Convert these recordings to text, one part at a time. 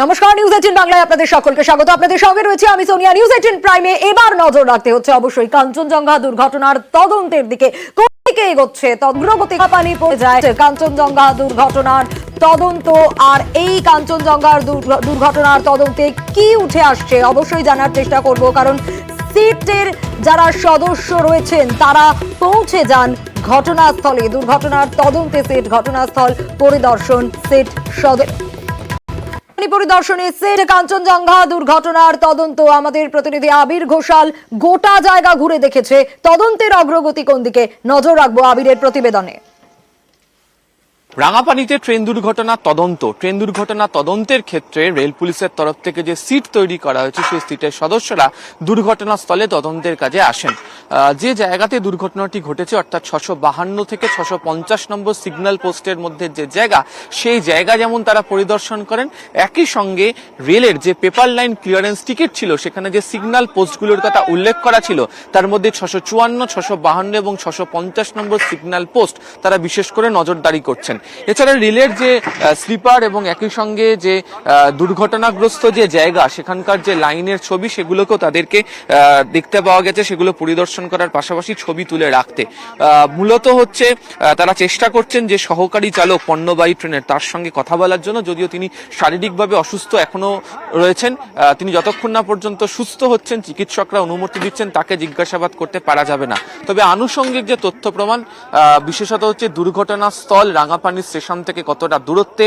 নমস্কার, নিউজ 18 বাংলায় আপনাদের সকলকে স্বাগত। আপনাদের সঙ্গে রয়েছে আমি সোনিয়া। নিউজ 18 প্রাইমে এবার নজর রাখতে হচ্ছে অবশ্যই কাঞ্চনজঙ্ঘা দুর্ঘটনার তদন্তের দিকে। কোন দিকে এগোচ্ছে অগ্রগতি? পানি পড়ে যায় কাঞ্চনজঙ্ঘা দুর্ঘটনার তদন্ত। আর এই কাঞ্চনজঙ্ঘার দুর্ঘটনার তদন্তে কি উঠে আসছে অবশ্যই জানার চেষ্টা করব, কারণ সিটের যারা সদস্য রয়েছেন তারা পৌঁছে যান ঘটনাস্থলে। দুর্ঘটনার তদন্তে সিট ঘটনাস্থল পরিদর্শন, সিট পরিদর্শনে সিট কাঞ্চনজঙ্ঘা দুর্ঘটনার তদন্ত। আমাদের প্রতিনিধি আবির ঘোষাল গোটা জায়গা ঘুরে দেখেছে। তদন্তের অগ্রগতি কোন দিকে নজর রাখবো আবিরের প্রতিবেদনে। রাঙাপানিতে ট্রেন দুর্ঘটনা তদন্তের ক্ষেত্রে রেল পুলিশের তরফ থেকে যে সিট তৈরি করা হয়েছে সেই সিটের সদস্যরা দুর্ঘটনাস্থলে তদন্তের কাজে আসেন। যে জায়গাতে দুর্ঘটনাটি ঘটেছে অর্থাৎ 652 থেকে 650 নম্বর সিগন্যাল পোস্টের মধ্যে যে জায়গা, সেই জায়গা যেমন তারা পরিদর্শন করেন, একই সঙ্গে রেলের যে পেপার লাইন ক্লিয়ারেন্স টিকিট ছিল সেখানে যে সিগন্যাল পোস্টগুলোর কথা উল্লেখ করা ছিল তার মধ্যে 654, 652 এবং 650 নম্বর সিগন্যাল পোস্ট তারা বিশেষ করে নজরদারি করছেন। এছাড়া রেলের যে স্লিপার এবং একই সঙ্গে যে দুর্ঘটনাগ্রস্ত যে জায়গা সেখানকার যে লাইনের ছবি সেগুলোকেও তাদেরকে দেখতে পাওয়া গেছে, সেগুলো পরিদর্শন করার পাশাপাশি ছবি তুলে রাখতে। মূলত হচ্ছে তারা চেষ্টা করছেন যে সহকারী চালক পণ্যবাহী ট্রেনের তার সঙ্গে কথা বলার জন্য, যদিও তিনি শারীরিকভাবে অসুস্থ এখনো রয়েছেন। তিনি যতক্ষণ না পর্যন্ত সুস্থ হচ্ছেন, চিকিৎসকরা অনুমতি দিচ্ছেন, তাকে জিজ্ঞাসাবাদ করতে পারা যাবে না। তবে আনুষঙ্গিক যে তথ্য প্রমাণ, বিশেষত হচ্ছে দুর্ঘটনাস্থল রাঙাপানি স্টেশন থেকে কতটা দূরত্বে,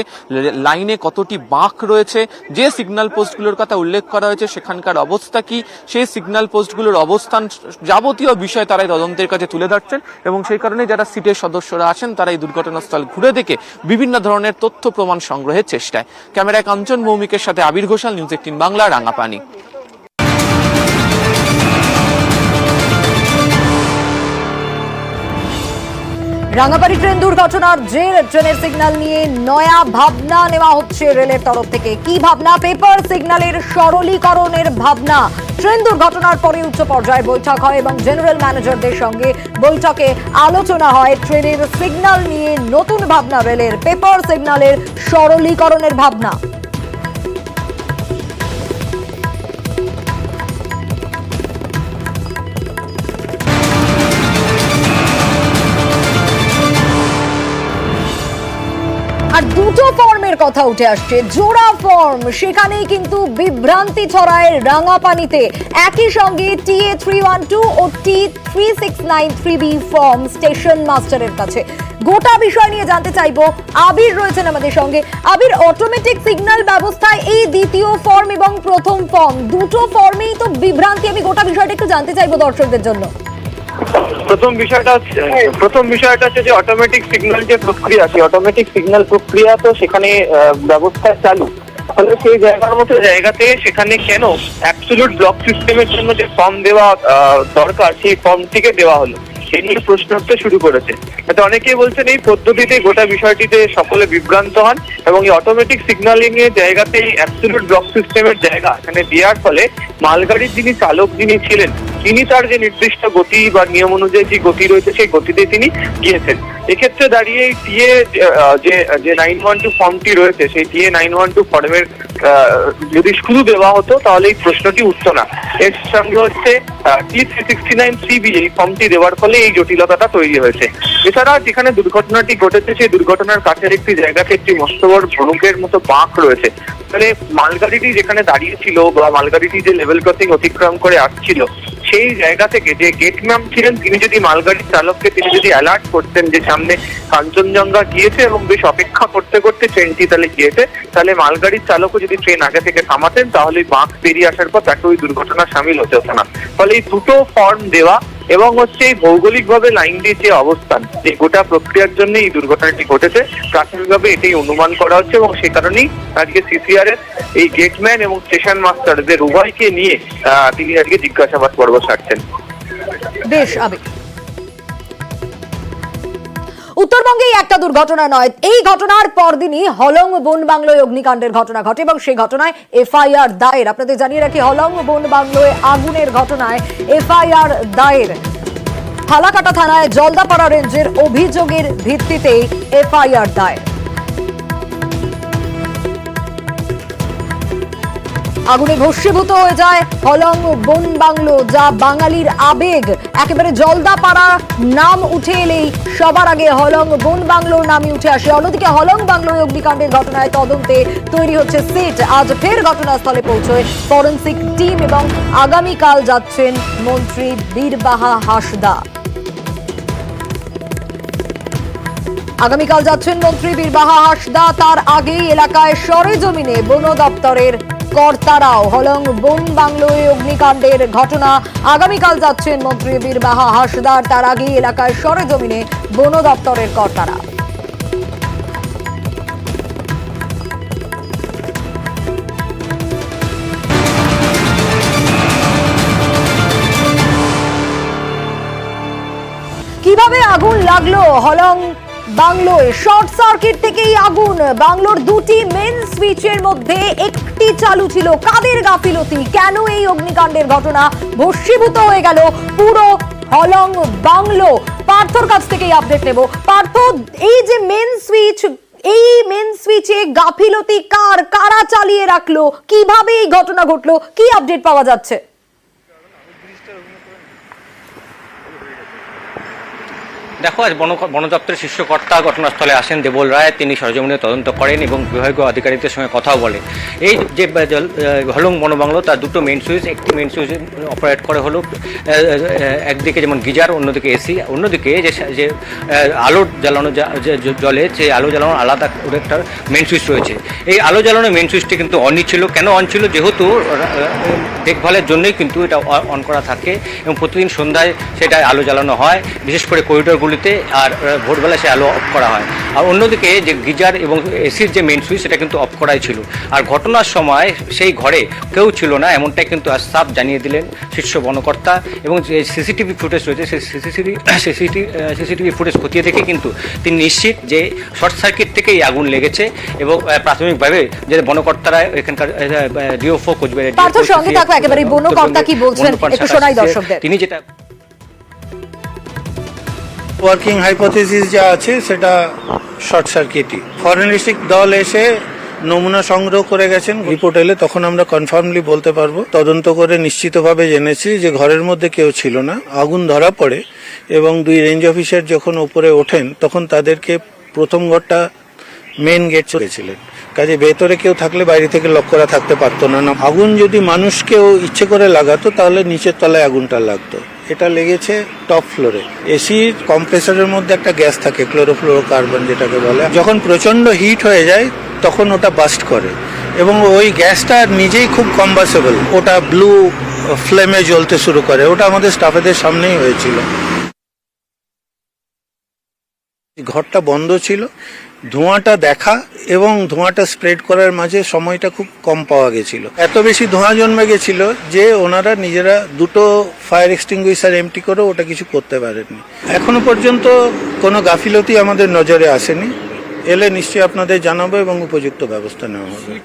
লাইনে কতটি বাঁক রয়েছে, যে সিগন্যাল পোস্টগুলোর কথা উল্লেখ করা হয়েছে সেখানকার অবস্থা কি, সেই সিগন্যাল পোস্টগুলোর অবস্থান, যাবতীয় বিষয় তারাই তদন্তের কাছে তুলে ধরছেন। এবং সেই কারণে যারা সিটের সদস্যরা আছেন তারা এই দুর্ঘটনাস্থল ঘুরে দেখে বিভিন্ন ধরনের তথ্য প্রমাণ সংগ্রহের চেষ্টায়। ক্যামেরায় কাঞ্চন ভৌমিকের সাথে আবির ঘোষাল, নিউজ 18 বাংলা, রাঙাপানি। রাঙাপানি ট্রেন দুর্ঘটনার যে ট্রেনের সিগন্যাল নিয়ে নয়া ভাবনা নেওয়া হচ্ছে রেলের তরফ থেকে। কি ভাবনা? পেপার সিগন্যালের সরলীকরণের ভাবনা। ট্রেন দুর্ঘটনার পরে উচ্চ পর্যায়ে বৈঠক হয় এবং জেনারেল ম্যানেজারদের সঙ্গে বৈঠকে আলোচনা হয় ট্রেনের সিগন্যাল নিয়ে নতুন ভাবনা রেলের। পেপার সিগন্যালের সরলীকরণের ভাবনা। আর দুটো ফর্মের কথা উঠে আসছে, জোড়া ফর্ম, সেখানেই কিন্তু বিভ্রান্তি ছড়ায় রাঙাপানিতে। একই সঙ্গে TA 312 ও T3693B ফর্ম স্টেশন মাস্টারের কাছে। গোটা বিষয় নিয়ে জানতে চাইবো, আবির রয়েছেন আমাদের সঙ্গে। আবির, অটোমেটিক সিগন্যাল ব্যবস্থায় এই দ্বিতীয় ফর্ম এবং প্রথম ফর্ম, দুটো ফর্মেই তো বিভ্রান্তি। আমি গোটা বিষয়টা একটু জানতে চাইবো দর্শকদের জন্য। প্রথম বিষয়টা হচ্ছে যে অটোমেটিক সিগন্যাল যে প্রক্রিয়া, সেই অটোমেটিক সিগন্যাল প্রক্রিয়া তো সেখানে ব্যবস্থা চালু, ফলে সেই জায়গার মতো জায়গাতে সেখানে কেন অ্যাবসলিউট ব্লক সিস্টেমের জন্য যে ফর্ম দেওয়া দরকার সেই ফর্মটিকে দেওয়া হলো, এই নিয়ে প্রশ্ন উঠতে শুরু করেছে। অনেকেই বলছেন এই পদ্ধতিতে গোটা বিষয়টিতে সকলে বিভ্রান্ত হন এবং এই অটোমেটিক সিগন্যালিং এর জায়গাতেই অ্যাবসলিউট ব্লক সিস্টেমের জায়গা এখানে দেওয়ার ফলে মালগাড়ির যিনি চালক যিনি ছিলেন তিনি তার যে নির্দিষ্ট গতি বা নিয়ম অনুযায়ী যে গতি রয়েছে সেই গতিতে তিনি গিয়েছেন। এক্ষেত্রে দাঁড়িয়ে টিএ যে 912 ফর্মটি রয়েছে, সেই টিএ 912 ফর্মের যদি শুরু দেওয়া হতো তাহলে এই প্রশ্নটি উঠত না। এর সঙ্গে হচ্ছে T369CB এই ফর্মটি দেওয়ার ফলে এই জটিলতাটা তৈরি হয়েছে। এছাড়া যেখানে দুর্ঘটনাটি ঘটেছে সেই দুর্ঘটনার কাছের একটি জায়গাতে একটি মস্ত বড় ধনুকের মতো বাঁক রয়েছে। মানে মালগাড়িটি যেখানে দাঁড়িয়েছিল বা মালগাড়িটি যে লেভেল ক্রসিং অতিক্রম করে আসছিল সেই জায়গা থেকে যে গেটম্যান ছিলেন তিনি যদি মালগাড়ির চালককে তিনি যদি অ্যালার্ট করতেন যে সামনে কাঞ্চনজঙ্ঘা গিয়েছে এবং বেশ অপেক্ষা করতে করতে ট্রেনটি তাহলে গিয়েছে, তাহলে মালগাড়ির চালকও যদি ট্রেন আগে থেকে থামাতেন তাহলে বাঁক পেরিয়ে আসার পর তাকে ওই দুর্ঘটনার সামিল হতে হতো না। ফলে এই দুটো ফর্ম দেওয়া এবং হচ্ছে এই ভৌগোলিকভাবে লাইনটির যে অবস্থান, এই গোটা প্রক্রিয়ার জন্য এই দুর্ঘটনাটি ঘটেছে প্রাথমিকভাবে এটাই অনুমান করা হচ্ছে এবং সে কারণেই আজকে CCRS এই গেটম্যান এবং স্টেশন মাস্টারদের উভয়কে নিয়ে তিনি আজকে জিজ্ঞাসাবাদ পর্ব সারছেন। বেশ আবির, উত্তরবঙ্গে একটা দুর্ঘটনা নয়, এই ঘটনার পরদিনই হলং বন বাংলোয় অগ্নিকাণ্ডের ঘটনা ঘটে এবং সেই ঘটনায় FIR দায়ের। আপনাদের জানিয়ে রাখি, হলং বন বাংলোয় আগুনের ঘটনায় FIR দায়ের। ফালাকাটা থানায় জলদাপাড়া রেঞ্জের অভিযোগের ভিত্তিতে FIR দায়ের। আগুনে ভস্মীভূত হয়ে যায় হলং বন বাংলো, যা বাঙালির আবেগ। একেবারে জলদাপাড়া নাম উঠে এলেই সবার আগে হলং বন বাংলোর নামই উঠে আসে। অন্যদিকে হলং বাংলোর অগ্নিকাণ্ডের ঘটনায় তদন্তে তৈরি হচ্ছে সিট। আজ ফের ঘটনাস্থলে পৌঁছয় ফরেন্সিক টিম এবং আগামীকাল যাচ্ছেন মন্ত্রী বীরবাহা হাঁসদা। আগামীকাল যাচ্ছেন মন্ত্রী বীরবাহা হাঁসদা। তার আগেই এলাকায় সরেজমিনে বন দপ্তরের কর্তারাও। হলং বন বাংলোয় অগ্নিকাণ্ডের ঘটনা, আগামীকাল যাচ্ছেন মন্ত্রী বীরবাহা হাঁসদার। তার আগেই এলাকায় সরেজমিনে বন দপ্তরের কর্তারা। কিভাবে আগুন লাগলো হলং বাংলোয়? শর্ট সার্কিট থেকেই আগুন। বাংলোর দুটি মেন সুইচের মধ্যে একটি চালু ছিল। কাদের গাফিলতি? কেন এই অগ্নিকাণ্ডের ঘটনা? ভস্মীভূত হয়ে গেল পুরো হলং বাংলো। পার্থর কাছ থেকেই আপডেট নেব। পার্থ, এই যে মেন সুইচ, এই মেন সুইচে গাফিলতি কার? কারা চালিয়ে রাখলো? কিভাবে এই ঘটনা ঘটলো? কি আপডেট পাওয়া যাচ্ছে? দেখো, আজ বন দপ্তরের শীর্ষ কর্তা ঘটনাস্থলে আসেন দেবল রায়। তিনি সরজমিনে তদন্ত করেন এবং বিভাগীয় আধিকারিকদের সঙ্গে কথাও বলেন। এই যে হলং বনবাংলো, তার দুটো মেন সুইচ, একটি মেন সুইচ অপারেট করে হলো একদিকে যেমন গিজার, অন্যদিকে এসি, অন্যদিকে যে আলো জ্বালানো জলে, সেই আলো জ্বালানোর আলাদা একটা মেন সুইচ রয়েছে। এই আলো জ্বালানোর মেন সুইচটি কিন্তু অনই ছিল। কেন অন ছিল? যেহেতু দেখভালের জন্যই কিন্তু এটা অন করা থাকে এবং প্রতিদিন সন্ধ্যায় সেটা আলো জ্বালানো হয়, বিশেষ করে করিডোরগুলিতে, আর ভোরবেলা সে আলো অফ করা হয়। আর অন্যদিকে যে গিজার এবং এসির যে মেন সুইচ, সেটা কিন্তু অফ করাই ছিল। আর ঘটনার সময় সেই ঘরে কেউ ছিল না, এমনটাই কিন্তু আজ সাফ জানিয়ে দিলেন শীর্ষ বনকর্তা। এবং যে সিসিটিভি ফুটেজ রয়েছে, সেই সিসিটিভি ফুটেজ খতিয়ে দেখে কিন্তু তিনি নিশ্চিত যে শর্ট সার্কিট থেকেই আগুন লেগেছে। এবং প্রাথমিকভাবে যে বনকর্তারা এখানকার ডিওফো কোচবিহারের সঙ্গে থাকো, একেবারে বনকর্তা কি বলছেন একটু শোনাই দর্শকদের। তিনি যেটা ওয়ার্কিং হাইপোথিসিস যা আছে সেটা শর্ট সার্কিটই। ফরেনসিক দল এসে নমুনা সংগ্রহ করে গেছেন। রিপোর্ট এলে তখন আমরা কনফার্মলি বলতে পারবো। তদন্ত করে নিশ্চিতভাবে জেনেছি যে ঘরের মধ্যে কেউ ছিল না। আগুন ধরা পড়ে এবং দুই রেঞ্জ অফিসার যখন উপরে ওঠেন তখন তাদেরকে প্রথম ঘরটা মেন গেট চলেছিলেন, কাজে ভেতরে কেউ থাকলে বাইরে থেকে লক করা থাকতে পারতো না। আগুন যদি মানুষকেও ইচ্ছে করে লাগাতো তাহলে নিচের তলায় আগুনটা লাগতো। এটা লেগেছে টপ ফ্লোরে। এসির কম্প্রেসারের মধ্যে একটা গ্যাস থাকে, ক্লোরোফ্লোরোকার্বন যেটাকে বলে। যখন প্রচন্ড হিট হয়ে যায় তখন ওটা বাস্ট করে এবং ওই গ্যাসটা নিজেই খুব কম্বাসেবল, ওটা ব্লু ফ্লেমে জ্বলতে শুরু করে। ওটা আমাদের স্টাফেদের সামনেই হয়েছিল। ঘরটা বন্ধ ছিল, ধোঁয়াটা দেখা এবং ধোঁয়াটা স্প্রেড করার মাঝে সময়টা খুব কম পাওয়া গেছিল। এত বেশি ধোঁয়া জন্মে গেছিল যে ওনারা নিজেরা দুটো ফায়ার এক্সটিংগুইশার এমটি করে ওটা কিছু করতে পারেননি। এখনো পর্যন্ত কোনো গাফিলতি আমাদের নজরে আসেনি। এলে নিশ্চয়ই আপনাদের জানাবো এবং উপযুক্ত ব্যবস্থা নেওয়া হবে।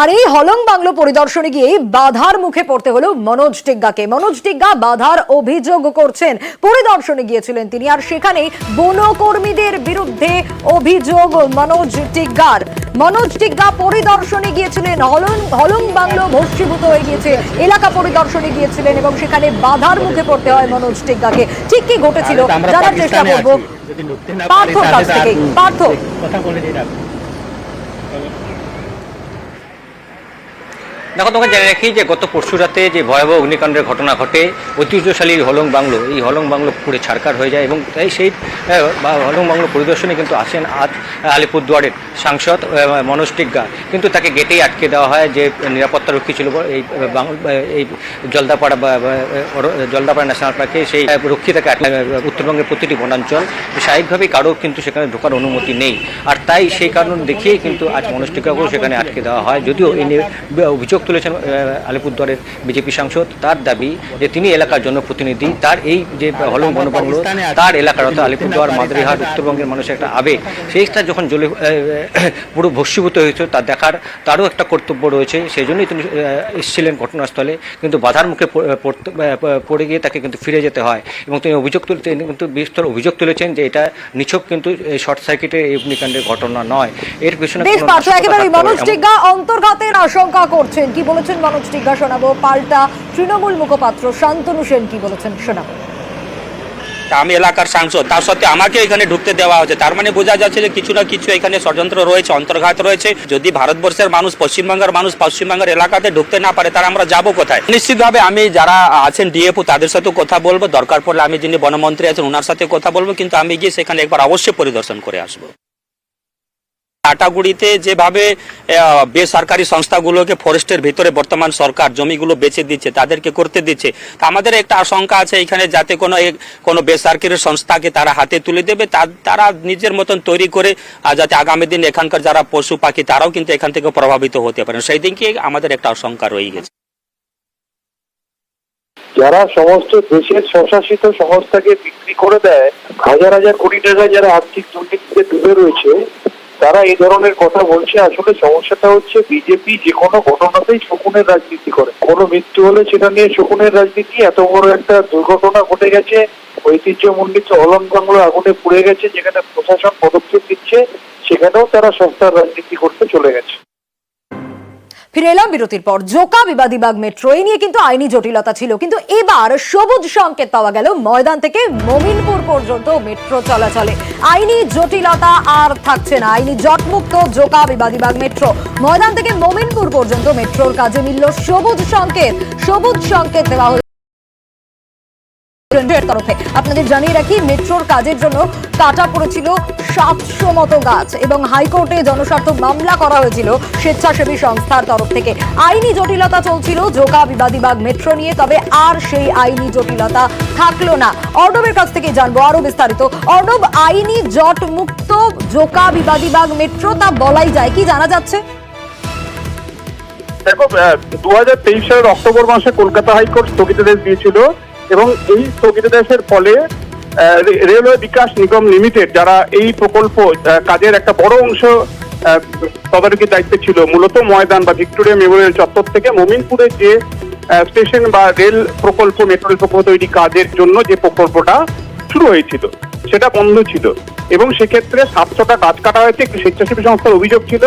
আর এই হলং বাংলো পরিদর্শনে গিয়ে বাধার মুখে পড়তে হলো মনোজ টিগ্গাকে। মনোজ টিগ্গা বাধার অভিযোগ করছেন। পরিদর্শনে গিয়েছিলেন তিনি, আর সেখানে বনকর্মীদের বিরুদ্ধে অভিযোগ মনোজ টিগ্গার। মনোজ টিগ্গা পরিদর্শনে গিয়েছিলেন, হলং বাংলো ভস্মীভূত হয়ে গিয়েছে, এলাকা পরিদর্শনে গিয়েছিলেন এবং সেখানে বাধার মুখে পড়তে হয় মনোজ টিগ্গাকে। ঠিক কি ঘটেছিল জানার চেষ্টা করবো পার্থর কাছ থেকে। পার্থ, দেখো, তোমাকে জেনে রাখি যে গত পরশু রাতে যে ভয়াবহ অগ্নিকাণ্ডের ঘটনা ঘটে, ঐতিহ্যশালী হলং বাংলো, এই হলং বাংলো পুরে ছারখার হয়ে যায়। এবং তাই সেই হলং বাংলো পরিদর্শনে কিন্তু আসেন আজ আলিপুরদুয়ারের সাংসদ মনোজ টিগ্গা। কিন্তু তাকে গেটেই আটকে দেওয়া হয়। যে নিরাপত্তারক্ষী ছিল এই জলদাপাড়া ন্যাশনাল পার্কে, সেই রক্ষী তাকে উত্তরবঙ্গের প্রতিটি বনাঞ্চল স্বাভাবিকভাবেই কারো কিন্তু সেখানে ঢোকার অনুমতি নেই। আর তাই সেই কারণ দেখিয়েই কিন্তু আজ মনোজ টিগ্গাকেও সেখানে আটকে দেওয়া হয়। যদিও এই নিয়ে অভিযোগ তুলেছেন আলিপুরদুয়ারের বিজেপি সাংসদ। তার দাবি যে তিনি এলাকার জনপ্রতিনিধি, তার এই যে হলং বনবাংলো তার এলাকার অর্থাৎ আলিপুরদুয়ার, মাদারিহাট, উত্তরবঙ্গের মানুষের একটা আবেগ, সেইটা যখন জ্বলে পুরো ভস্মীভূত হয়েছে তা দেখার তারও একটা কর্তব্য রয়েছে। সেই জন্যই তিনি এসেছিলেন ঘটনাস্থলে, কিন্তু বাধার মুখে পড়ে গিয়ে তাকে কিন্তু ফিরে যেতে হয় এবং তিনি কিন্তু বিস্তর অভিযোগ তুলেছেন যে এটা নিছক কিন্তু শর্ট সার্কিটের এই অগ্নিকাণ্ডের ঘটনা নয়, এর পেছনে বেশ পার্থ, একেবারে মনোজ টিগ্গা অন্তর্ঘাতের আশঙ্কা করছেন। কি বলেছেন মনোজ টিগ্গা শোনাবো, পাল্টা তৃণমূল মুখপাত্র শান্তনু সেন কি বলেছেন শোনাবো। আমি এলাকার সাংসদ, তার সত্ত্বেও আমাকে এখানে ঢুকতে দেওয়া হচ্ছে, তার মানে বোঝা যাচ্ছে যে কিছু না কিছু এখানে ষড়যন্ত্র রয়েছে, অন্তর্ঘাত রয়েছে। যদি ভারতবর্ষের মানুষ, পশ্চিমবঙ্গের মানুষ পশ্চিমবঙ্গের এলাকাতে ঢুকতে না পারে, তারা আমরা যাবো কোথায়? নিশ্চিতভাবে আমি যারা আছেন ডিএফও তাদের সাথেও কথা বলবো, দরকার পড়লে আমি যিনি বনমন্ত্রী আছেন ওনার সাথে কথা বলবো, কিন্তু আমি গিয়ে সেখানে একবার অবশ্যই পরিদর্শন করে আসবো। আটাগুড়িতে যেভাবে বেসরকারি সংস্থাগুলোকে ফরেস্টের ভিতরে বর্তমান সরকার জমিগুলো বেচে দিচ্ছে, তাদেরকে করতে দিচ্ছে, তা আমাদের একটা আশঙ্কা আছে এখানে যাতে কোনো বেসরকারি সংস্থাকে তারা হাতে তুলে দেবে, তারা নিজের মতন তৈরি করে যাতে আগামী দিন এখানকার যারা পশু পাখি তারাও কিন্তু এখান থেকে প্রভাবিত হতে পারে, সেই দিনকে আমাদের একটা আশঙ্কা রয়ে গেছে। যারা সমস্ত দেশের স্বশাসিত সংস্থাকে বিক্রি করে দেয়, হাজার হাজার কোটি টাকা যারা আর্থিক দুর্নীতিতে ডুবে রয়েছে, তারা এই ধরনের কথা বলছে। আসলে সমস্যাটা হচ্ছে বিজেপি যে কোনো ঘটনাতেই শকুনের রাজনীতি করে। কোনো মৃত্যু হলে সেটা নিয়ে শকুনের রাজনীতি। এত বড় একটা দুর্ঘটনা ঘটে গেছে, ঐতিহ্যমণ্ডিত হলং বাংলো আগুনে পুড়ে গেছে, যেখানে প্রশাসন পদক্ষেপ দিচ্ছে, সেখানেও তারা সস্তার রাজনীতি করতে চলে গেছে। ফিরে এলাম বিরতির পর। জোকা বিবাদীবাগ মেট্রো এই নিয়ে কিন্তু আইনি জটিলতা ছিল, কিন্তু এবার সবুজ সংকেত পাওয়া গেল। ময়দান থেকে মমিনপুর পর্যন্ত মেট্রো চলাচলে আইনি জটিলতা আর থাকছে না। আইনি জটমুক্ত জোকা বিবাদীবাগ মেট্রো। ময়দান থেকে মমিনপুর পর্যন্ত মেট্রোর কাজে মিলল সবুজ সংকেত। সবুজ সংকেত দেওয়া হয়েছে তরফে। আপনাদের জানিয়ে রাখি, মেট্রোর কাজের জন্য কাটা পড়েছিল 700 মতো গাছ এবং হাইকোর্টে জনস্বার্থ মামলা করা হয়েছিল স্বেচ্ছাসেবী সংস্থার তরফ থেকে। আইনি জটিলতা চলছিল জোকা বিবাদীবাগ মেট্রো নিয়ে, তবে আর সেই আইনি জটিলতা থাকলো না। অর্ণবের কাছ থেকে জানবো আরো বিস্তারিত। অর্ণব, আইনি জট মুক্ত জোকা বিবাদীবাগ মেট্রো তা বলাই যায়, কি জানা যাচ্ছে? দেখো, 2023 সালের অক্টোবর মাসে কলকাতা হাইকোর্ট স্থগিতাদেশ দিয়েছিল এবং এই স্থগিতাদেশের ফলে রেলওয়ে বিকাশ নিগম লিমিটেড, যারা এই প্রকল্প কাজের একটা বড় অংশ তদারকির দায়িত্বে ছিল, মূলত ময়দান বা ভিক্টোরিয়া মেমোরিয়াল চত্বর থেকে মমিনপুরের যে স্টেশন বা রেল প্রকল্প, মেট্রো রেল প্রকল্প তৈরি কাজের জন্য যে প্রকল্পটা শুরু হয়েছিল সেটা বন্ধ ছিল এবং সেক্ষেত্রে 700টা গাছ কাটা হয়েছে। একটি স্বেচ্ছাসেবী সংস্থার অভিযোগ ছিল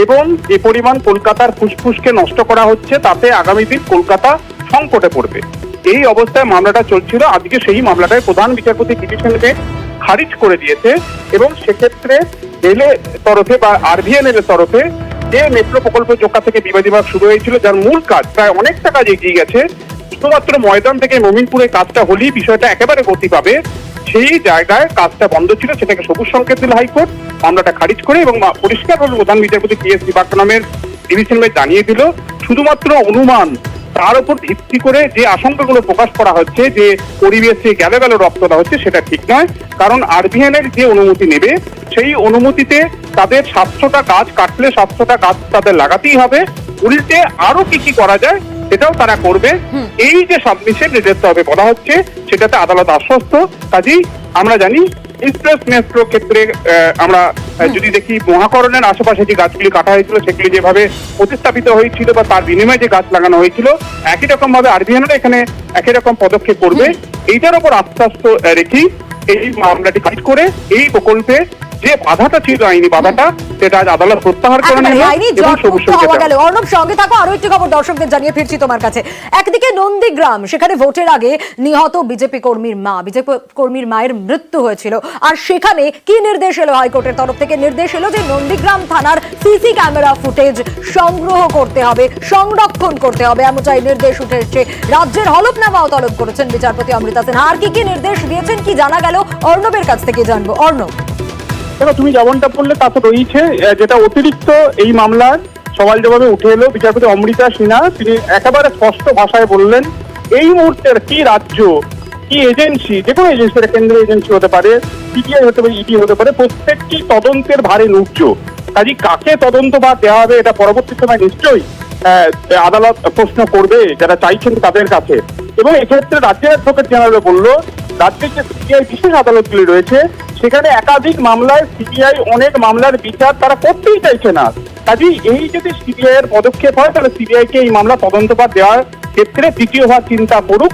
এবং যে পরিমাণ কলকাতার ফুসফুসকে নষ্ট করা হচ্ছে, তাতে আগামী দিন কলকাতা সংকটে পড়বে। এই অবস্থায় মামলাটা চলছিল। আজকে সেই মামলাটায় প্রধান বিচারপতি ডিভিশন বেঞ্চ খারিজ করে দিয়েছে এবং সেক্ষেত্রে রেলের তরফে বা আরভিএনএল এর তরফে যে মেট্রো প্রকল্প জোকা থেকে বিবাদীবাগ শুরু হয়েছিল, যার মূল কাজ প্রায় অনেকটা কাজ এগিয়ে গেছে, শুধুমাত্র ময়দান থেকে মমিনপুরে কাজটা হলেই বিষয়টা একেবারে গতি পাবে, সেই জায়গায় কাজটা বন্ধ ছিল। সেটাকে সবুজ সংকেত দিল হাইকোর্ট, মামলাটা খারিজ করে এবং পরিষ্কারভাবে প্রধান বিচারপতি কে.এস. দিবাকরমের ডিভিশন বেঞ্চ জানিয়ে দিল শুধুমাত্র অনুমান, তার উপর ভিত্তি করে যে আশঙ্কাগুলো প্রকাশ করা হচ্ছে যে পরিবেশে গেল রক্ত দেওয়া হচ্ছে, সেটা ঠিক নয়। কারণ আরভিএনএল যে অনুমতি নেবে, সেই অনুমতিতে তাদের 700টা গাছ কাটলে 700টা গাছ তাদের লাগাতেই হবে। উল্টে আরো কি করা যায় সেটাও তারা করবে। এই যে সাবমিশন যেতে হবে বলা হচ্ছে, সেটাতে আদালত আশ্বস্ত। কাজেই আমরা জানি এক্সপ্রেস মেট্রো ক্ষেত্রে আমরা যদি দেখি, মহাকরণের আশেপাশে যে গাছগুলি কাটা হয়েছিল সেগুলি যেভাবে প্রতিস্থাপিত হয়েছিল বা তার বিনিময়ে যে গাছ লাগানো হয়েছিল, একই রকম ভাবে আরভিএনএল এখানে একই রকম পদক্ষেপ করবে। এইটার উপর আস্থা রেখেই এই মামলাটি খারিজ করে এই প্রকল্পে যে বাধাটা ছিল, আইনি বাধাটা, সেটা আজ আদালত প্রত্যাহার করে নিল এবং সবুজ সংকেত দেওয়া হলো। অর্ণব, সঙ্গে থাকো, আরো একটি খবর দর্শকদের জানিয়ে ফিরছি তোমার কাছে। একদিকে নন্দীগ্রাম, সেখানে ভোটের আগে নিহত বিজেপি কর্মীর মায়ের মৃত্যু হয়েছিল, আর সেখানে কি নির্দেশ এলো হাইকোর্টের তরফ থেকে? নির্দেশ এলো যে নন্দীগ্রাম থানার সিসি ক্যামেরা ফুটেজ সংগ্রহ করতে হবে, সংরক্ষণ করতে হবে, এমনটাই নির্দেশ উঠে এসেছে। রাজ্যের হলফনামাও তলব করেছেন বিচারপতি অমৃতা সিনহা। আর কি নির্দেশ দিয়েছেন, কি জানা গেল, অর্ণবের কাছ থেকে জানবো। অর্ণব, দেখো, তুমি যেমনটা বললে তা তো রয়েছে। যেটা অতিরিক্ত এই মামলার সওয়াল জবাবে উঠে এলো, বিচারপতি অমৃতা সিনহা তিনি একেবারে স্পষ্ট ভাষায় বললেন, এই মুহূর্তের কি রাজ্য, কি এজেন্সি, যে কোনো এজেন্সি, কেন্দ্রীয় এজেন্সি হতে পারে, সিবিআই হতে পারে, ইডি হতে পারে, প্রত্যেকটি তদন্তের ভারে নুজ্জ। কাজে কাকে তদন্ত ভার দেওয়া হবে এটা পরবর্তী সময় নিশ্চয়ই আদালত প্রশ্ন করবে যারা চাইছেন তাদের কাছে। এবং এক্ষেত্রে রাজ্যের অ্যাডভোকেট জেনারেল বলল, রাজ্যের যে সিবিআই বিশেষ আদালতগুলি রয়েছে সেখানে একাধিক মামলায় সিবিআই অনেক মামলার বিচার তারা করতেই চাইছে না। কাজেই এই যদি সিবিআই এর পদক্ষেপ হয় তাহলে সিবিআই কে এই মামলা তদন্তভার দেওয়ার ক্ষেত্রে দ্বিতীয় হওয়ার চিন্তা করুক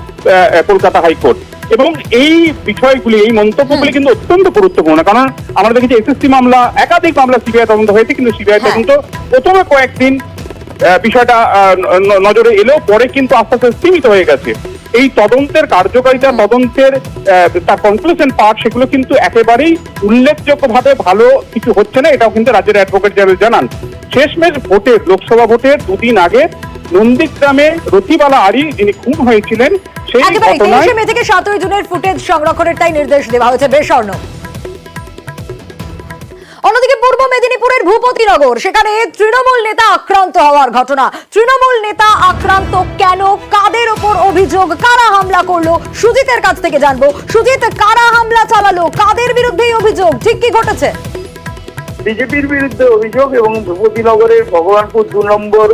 কলকাতা হাইকোর্ট। এবং এই বিষয়গুলি, এই মন্তব্যগুলি কিন্তু অত্যন্ত গুরুত্বপূর্ণ, কারণ আমরা দেখেছি এসএসসি মামলা, একাধিক মামলা সিবিআই তদন্ত হয়েছে, কিন্তু সিবিআই তদন্ত প্রথমে কয়েকদিন বিষয়টা নজরে এলেও পরে কিন্তু আস্তে আস্তে সীমিত হয়ে গেছে। এই তদন্তের কার্যকারিতা, তদন্তের তার কনক্লুশন পার্ট, সেগুলো কিন্তু একেবারেই উল্লেখযোগ্যভাবে ভালো কিছু হচ্ছে না, এটাও কিন্তু রাজ্যের অ্যাডভোকেট জেনারেল জানান। শেষমেশ ভোটের, লোকসভা ভোটের দুদিন আগে নন্দীগ্রামে রতিবালা আরি যিনি খুন হয়েছিলেন সেই একেবারে ঘটনায় 23 মে থেকে 7 জুনের ফুটেজ সংরক্ষণের তাই নির্দেশ দেওয়া হয়েছে। বেশ অর্ণব। অন্যদিকে পূর্ব মেদিনীপুরের ভূপতিনগর, সেখানে তৃণমূল নেতা আক্রান্ত হওয়ার ঘটনা। তৃণমূল নেতা আক্রান্ত কেন, কাদের ওপর অভিযোগ, কারা হামলা করলো, সুজিতের কাছ থেকে জানবো। সুজিত, কারা হামলা চালালো, কাদের বিরুদ্ধে অভিযোগ, ঠিক কি ঘটেছে? বিজেপির বিরুদ্ধে অভিযোগ এবং ভূপতিনগরের ভগবানপুর 2 নম্বর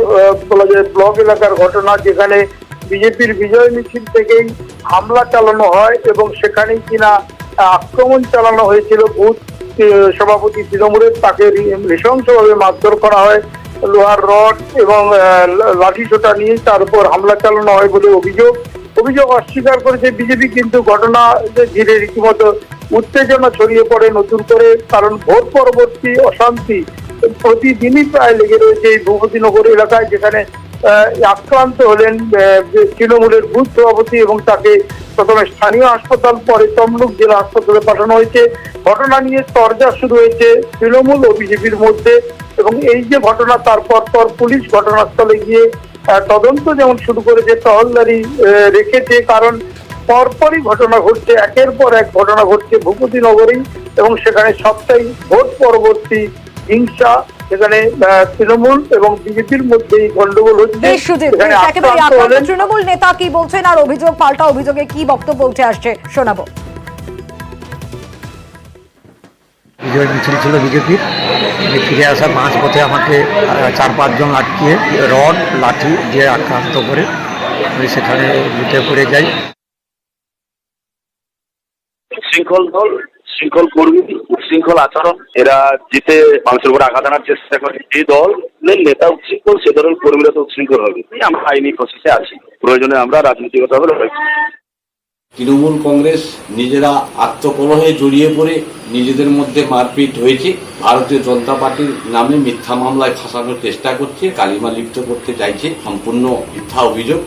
ব্লক এলাকার ঘটনা, যেখানে বিজেপির বিজয় মিছিল থেকেই হামলা চালানো হয় এবং সেখানেই কিনা আক্রমণ চালানো হয়েছিল বুথ সভাপতি তৃণমূলের, তাকে নৃশংসভাবে মারধর করা হয়, লোহার রড এবং লাঠি সোটা নিয়ে তার উপর হামলা চালানো হয় বলে অভিযোগ অস্বীকার করেছে বিজেপি। কিন্তু ঘটনা ঘিরে রীতিমতো উত্তেজনা ছড়িয়ে পড়ে নতুন করে, কারণ ভোট পরবর্তী অশান্তি প্রতিদিনই প্রায় লেগে রয়েছে এই ভূপতিনগর এলাকায়, যেখানে আক্রান্ত হলেন তৃণমূলের বুথ সভাপতি এবং তাকে প্রথমে স্থানীয় হাসপাতাল, পরে তমলুক জেলা হাসপাতালে পাঠানো হয়েছে। ঘটনা নিয়ে তরজা শুরু হয়েছে তৃণমূল ও বিজেপির মধ্যে এবং এই যে ঘটনা, তারপর পুলিশ ঘটনাস্থলে গিয়ে তদন্ত যেমন শুরু করেছে, টহলদারি রেখেছে, কারণ পরপরই ঘটনা ঘটছে, একের পর এক ঘটনা ঘটছে ভূপতিনগরেই এবং সেখানে সবটাই ভোট পরবর্তী হিংসা, সেখানে তৃণমূল এবং বিজেপির মধ্যে গন্ডগোল হচ্ছে। তৃণমূল নেতা কি বলছেন আর অভিযোগ, পাল্টা অভিযোগে কি বক্তব্য উঠে আসছে শোনাবো। বিজয় মিছিল ছিল বিজেপির, ফিরে আসার মাঝ পথে আমাকে 4-5 জন আটকিয়ে রড লাঠি দিয়ে আক্রান্ত করে আমি সেখানে লুটে পড়ে যাই। উচ্ছৃঙ্খল দল, শৃঙ্খল কর্মী, উচ্ছৃঙ্খল আচরণ, এরা জিতে মানুষের উপর আঘাত আনার চেষ্টা করে। এই দলের নেতা উচ্ছৃঙ্খল, সে দলের কর্মীরা তো উচ্ছৃঙ্খল হবে। আমরা আইনি প্রসেসে আছি, প্রয়োজনে আমরা রাজনীতিগতভাবে লড়াই করব। তৃণমূল কংগ্রেস নিজেরা আত্মকলহে জড়িয়ে পড়ে নিজেদের মধ্যে মারপিট হয়েছে, ভারতীয় জনতা পার্টির নামে মিথ্যা মামলায় ফাঁসানোর চেষ্টা করছে, কালিমা লিপ্ত করতে চাইছে, সম্পূর্ণ মিথ্যা অভিযোগ।